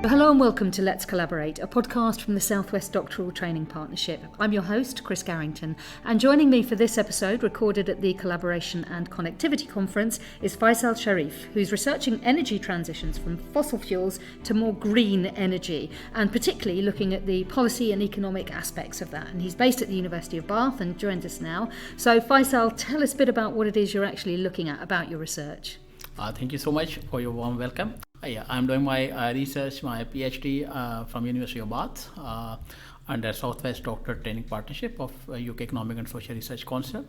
Hello and welcome to Let's Collaborate, a podcast from the Southwest Doctoral Training Partnership. I'm your host, Chris Garrington, and joining me for this episode, recorded at the Collaboration and Connectivity Conference, is Faisal Sharif, who's researching energy transitions from fossil fuels to more green energy, and particularly looking at the policy and economic aspects of that. And he's based at the University of Bath and joins us now. So Faisal, tell us a bit about what it is you're actually looking at about your research. Thank you so much for your warm welcome. I'm doing my research, my PhD from University of Bath under Southwest Doctoral Training Partnership of UK Economic and Social Research Council.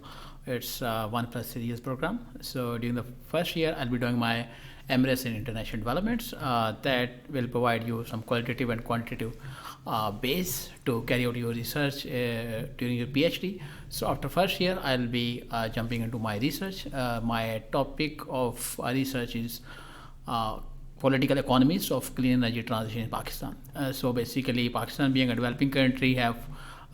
It's 1+ 3 years program. So during the first year, I'll be doing my MRS in International Developments that will provide you some qualitative and quantitative base to carry out your research during your PhD. So after first year, I'll be jumping into my research. My topic of research is political economies of clean energy transition in Pakistan. So basically, Pakistan being a developing country have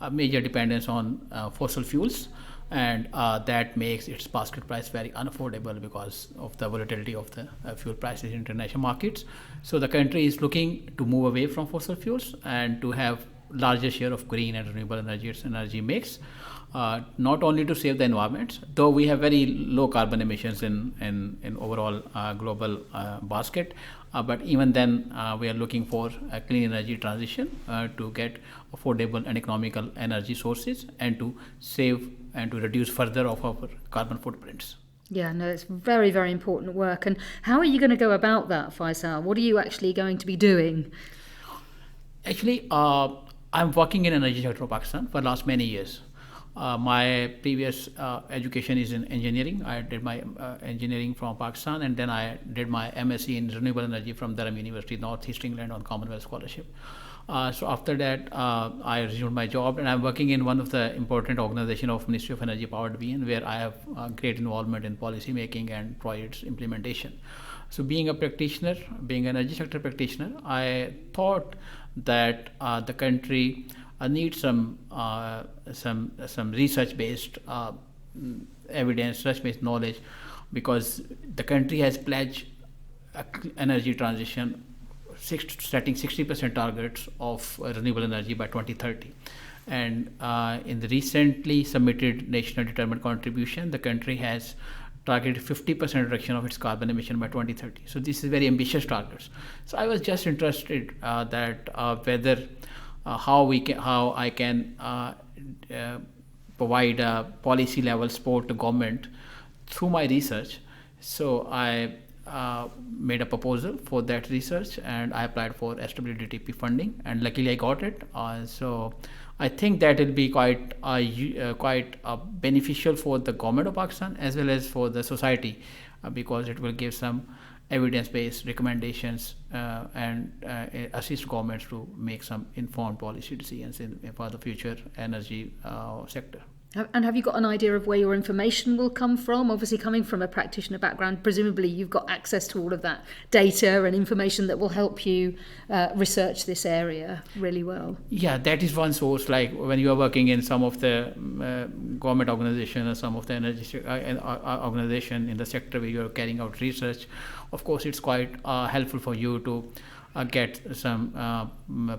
a major dependence on fossil fuels, and that makes its basket price very unaffordable because of the volatility of the fuel prices in international markets. So the country is looking to move away from fossil fuels and to have larger share of green and renewable energy mix. Not only to save the environment, though we have very low carbon emissions in overall global basket, but even then we are looking for a clean energy transition to get affordable and economical energy sources and to save and to reduce further of our carbon footprints. Yeah, no, it's very, very important work. And how are you going to go about that, Faisal? What are you actually going to be doing? Actually, I'm working in energy sector of Pakistan for the last many years. My previous education is in engineering. I did my engineering from Pakistan, and then I did my MSc in renewable energy from Durham University, North East England, on Commonwealth scholarship. So after that, I resumed my job, and I'm working in one of the important organizations of Ministry of Energy Power Division, where I have great involvement in policy making and projects implementation. So being a practitioner, being an energy sector practitioner, I thought that the country needs some research-based evidence, research-based knowledge, because the country has pledged energy transition, setting 60% targets of renewable energy by 2030. And in the recently submitted national determined contribution, the country has targeted 50% reduction of its carbon emission by 2030. So this is very ambitious targets. So I was just interested that whether how I can provide a policy level support to government through my research. So I made a proposal for that research, and I applied for SWDTP funding, and luckily I got it. So I think that will be quite beneficial for the government of Pakistan as well as for the society, because it will give some evidence-based recommendations and assist governments to make some informed policy decisions for the future energy sector. And have you got an idea of where your information will come from? Obviously, coming from a practitioner background, presumably you've got access to all of that data and information that will help you research this area really well. Yeah, that is one source. Like when you are working in some of the government organization or some of the energy organization in the sector where you are carrying out research, of course, it's quite helpful for you to get some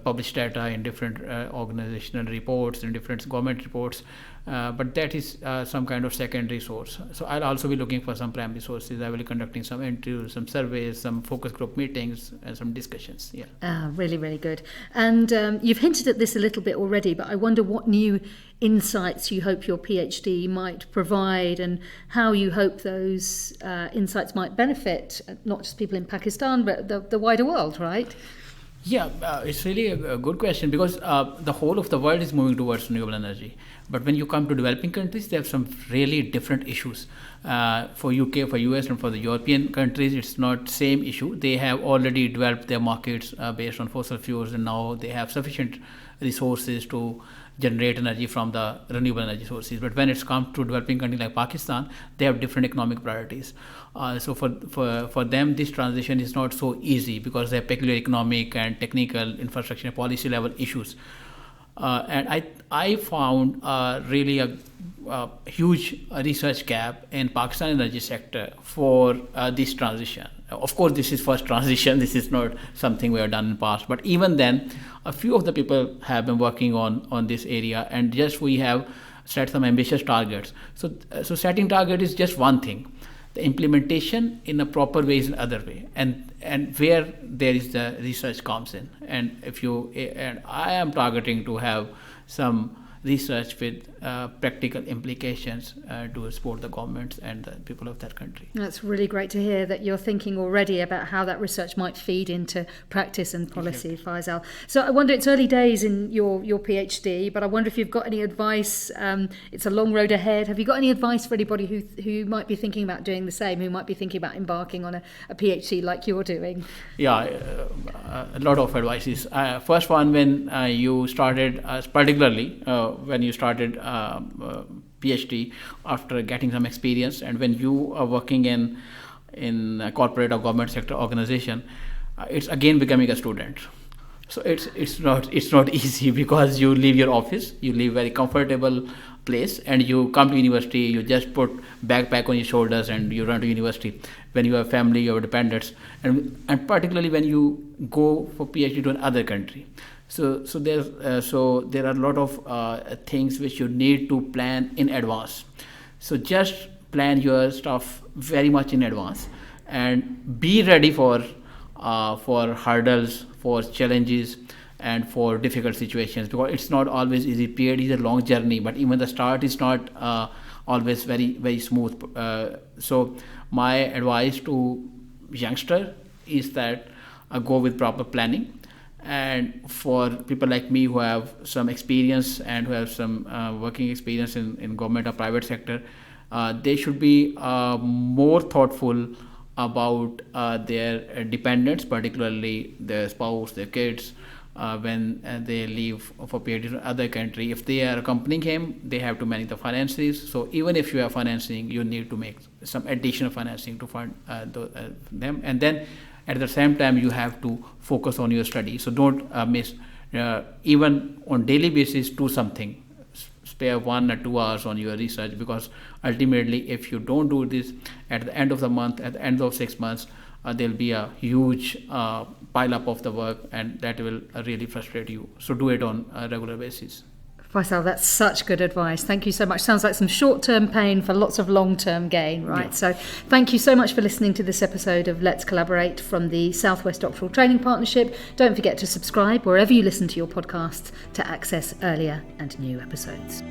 published data in different organizational reports and different government reports, but that is some kind of secondary source. So I'll also be looking for some primary sources. I will be conducting some interviews, some surveys, some focus group meetings, and some discussions. Yeah. Really, really good. And you've hinted at this a little bit already, but I wonder what new insights you hope your PhD might provide and how you hope those insights might benefit not just people in Pakistan but the wider world, right? Yeah, it's really a good question, because the whole of the world is moving towards renewable energy. But when you come to developing countries, they have some really different issues. For UK, for US, and for the European countries, it's not same issue. They have already developed their markets based on fossil fuels, and now they have sufficient resources to generate energy from the renewable energy sources. But when it's come to developing countries like Pakistan, they have different economic priorities. So for them, this transition is not so easy because they have peculiar economic and technical infrastructure and policy level issues. And I found really a huge research gap in Pakistan energy sector for this transition. of course, this is first transition. This is not something we have done in the past. But even then, a few of the people have been working on this area, and just we have set some ambitious targets. So setting target is just one thing. The implementation in a proper way is another way, and where there is the research comes in. And I am targeting to have some research with practical implications to support the governments and the people of that country. That's really great to hear that you're thinking already about how that research might feed into practice and policy, Faisal. So I wonder, it's early days in your PhD, but I wonder if you've got any advice. It's a long road ahead. Have you got any advice for anybody who might be thinking about doing the same, who might be thinking about embarking on a PhD like you're doing? Yeah, a lot of advices. First one, when you started, particularly when you started PhD after getting some experience, and when you are working in a corporate or government sector organization, it's again becoming a student. So it's not easy, because you leave your office, you leave very comfortable place, and you come to university. You just put backpack on your shoulders and you run to university. When you have family, you have dependents, and particularly when you go for PhD to another country. So there are a lot of things which you need to plan in advance. So just plan your stuff very much in advance, and be ready for hurdles, for challenges, and for difficult situations, because it's not always easy. PhD is a long journey, but even the start is not always very, very smooth. So my advice to youngster is that go with proper planning. And for people like me who have some experience and who have some working experience in government or private sector, they should be more thoughtful about their dependents, particularly their spouse, their kids, when they leave for PhD to other country. If they are accompanying him, they have to manage the finances. So even if you have financing, you need to make some additional financing to fund them. And then at the same time, you have to focus on your study. So don't miss, even on daily basis, do something. Spare 1 or 2 hours on your research, because ultimately, if you don't do this, at the end of the month, at the end of 6 months, there'll be a huge pile up of the work, and that will really frustrate you. So do it on a regular basis. Faisal, that's such good advice. Thank you so much. Sounds like some short-term pain for lots of long-term gain, right? Yeah. So thank you so much for listening to this episode of Let's Collaborate from the Southwest Doctoral Training Partnership. Don't forget to subscribe wherever you listen to your podcasts to access earlier and new episodes.